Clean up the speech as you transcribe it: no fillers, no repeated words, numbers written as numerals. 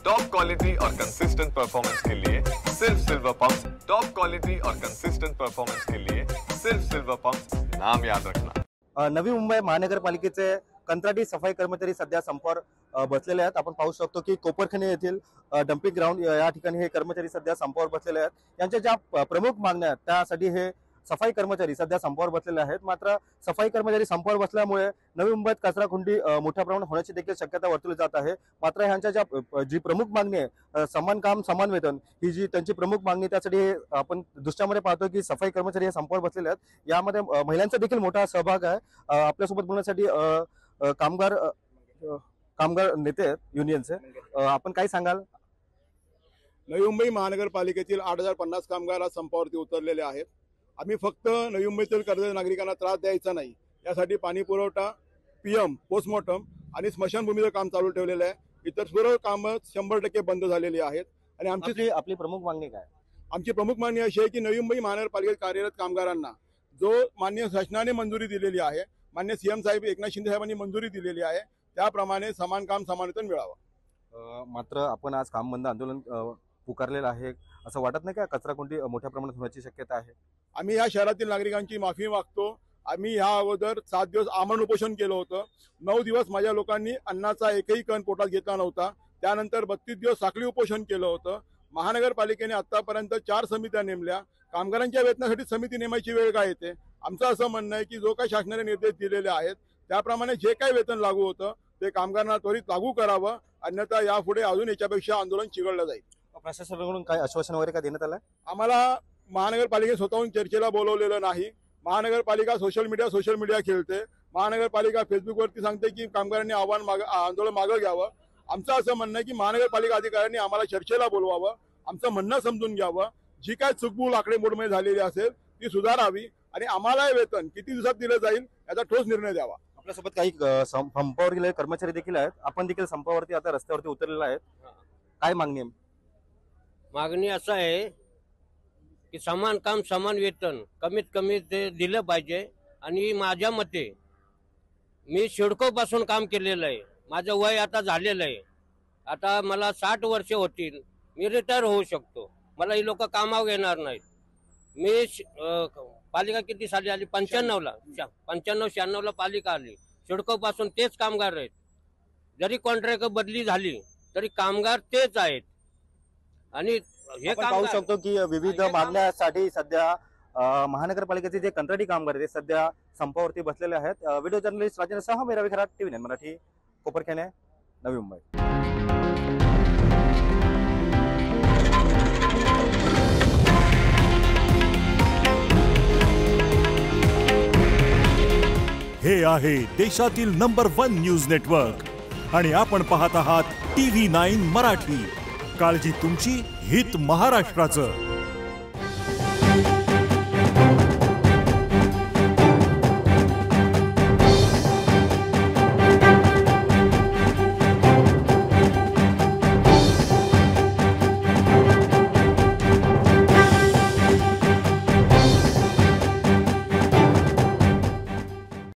Top quality और consistent performance के लिए सिर्फ सिल्वर पंप्स। टॉप क्वालिटी और कंसिस्टेंट परफॉर्मेंस के लिए सिर्फ सिल्वर पंप्स, नाम याद रखना। नवी मुंबई महानगरपालिकेचे कंत्राटी सफाई कर्मचारी सध्या संपावर बसलेले आहेत। आपण पाहू शकतो की कोपरखणे येथील डंपिंग ग्राउंड या ठिकाणी हे कर्मचारी सध्या संपावर बसलेले आहेत। यांच्या ज्या प्रमुख मागण्या आहेत त्यासाठी हे सफाई कर्मचारी सध्या संपावर बसलेले आहेत। मात्र सफाई कर्मचारी संपावर बसल्यामुळे नवी मुंबईत कचराकुंडी मोठ्या प्रमाणात होण्याची देखील शक्यता वर्तवली जात आहे। मात्र ह्यांच्या जी प्रमुख मागणी आहे समान काम समान वेतन ही जी त्यांची प्रमुख मागणी, त्यासाठी आपण दृश्यामध्ये पाहतो की सफाई कर्मचारी हे संपावर बसलेले आहेत। यामध्ये महिलांचा देखील मोठा सहभाग आहे। आपल्यासोबत बोलण्यासाठी कामगार नेते युनियनचे आपण काय सांगाल? नवी मुंबई महानगरपालिकेतील 8,050 कामगार आज संपावरती उतरलेले आहेत। आम्ही फक्त नवी मुंबईतील कर्जदार नागरिकांना त्रास द्यायचा नाही यासाठी पाणी पुरवठा, पीएम, पोस्टमॉर्टम आणि स्मशानभूमीचं काम चालू ठेवलेलं आहे। इतर सर्व कामं 100% बंद झालेली आहेत। आणि आपली प्रमुख मागणी काय? आमची प्रमुख मागणी अशी आहे की नवी मुंबई महानगरपालिकेत कार्यरत कामगारांना जो मान्य शासनाने मंजुरी दिलेली आहे, मान्य सीएम साहेब एकनाथ शिंदे साहेबांनी मंजुरी दिलेली आहे, त्याप्रमाणे समान काम समान वेतन मिळावं। मात्र आपण आज काम बंद आंदोलन पुकारलेलं आहे, असं वाटत नाही का कचराकुंडी मोठ्या प्रमाणात होण्याची शक्यता आहे? आम्ही या शहरातील नागरिकांची माफी मागतो। आम्ही या अगोदर 7 दिवस आमरण उपोषण केलं होतं। 9 दिवस माझ्या लोकांनी अन्नाचा एकही कण पोटात घेतला नव्हता। त्यानंतर 32 दिवस साखळी उपोषण केलं होतं। महानगरपालिकेने आतापर्यंत 4 समित्या नेमल्या। कामगारांच्या वेतनासाठी समिती नेमायची वेळ काय येते? आमचं असं म्हणणं आहे की जो काही शासनाने निर्देश दिलेले आहेत त्याप्रमाणे जे काही वेतन लागू होतं ते कामगारांना त्वरित लागू करावं, अन्यथा यापुढे अजून याच्यापेक्षा आंदोलन चिघळलं जाईल। प्रशासनाकडून काय आश्वासन वगैरे काय देण्यात आलं? आम्हाला महानगरपालिकेने स्वतःहून चर्चेला बोलवलेलं नाही। महानगरपालिका सोशल मीडिया खेळते। महानगरपालिका फेसबुकवरती सांगते की कामगारांनी आंदोलन मागं घ्यावं। आमचं असं म्हणणं आहे की महानगरपालिका अधिकाऱ्यांनी आम्हाला चर्चेला बोलवावं, आमचं म्हणणं समजून घ्यावं, जी काय चुकबुल आकडेमोडमध्ये झालेली असेल ती सुधारावी आणि आम्हाला वेतन किती दिवसात दिलं जाईल याचा ठोस निर्णय द्यावा। आपल्यासोबत काही संपावर गेलेले कर्मचारी देखील आहेत। आपण देखील संपावरती आता रस्त्यावरती उतरलेला आहेत। काय मागणी आहे? मागणी असं आहे की समान काम समान वेतन कमीत कमी ते दिलं पाहिजे। आणि माझ्या मते मी सिडको पासून काम केलेलं आहे, माझं वय आता झालेलं आहे, आता मला 60 वर्ष होतील, मी रिटायर होऊ शकतो, मला ही लोक कामावर येणार नाहीत। मी पालिका किती साली आली? 95ला 95-96 ला पालिका आली। सिडको पासून तेच कामगार आहेत, जरी कॉन्ट्रॅक्ट बदली झाली तरी कामगार तेच आहेत। आणि हे पाहू शकतो की विविध मागण्यासाठी सध्या महानगरपालिकेचे जे कंत्राटी कामगार आहेत ते सध्या संपावरती बसलेले आहेत। व्हिडिओ जर्नलिस्ट राजेंद्र सह मेरा विखराट, TV9 मराठी, कोपरखणे, नवी मुंबई। हे आहे देशातील नंबर 1 न्यूज नेटवर्क आणि आपण पाहत आहात TV9 मराठी। काळजी तुमची, हित महाराष्ट्राचं।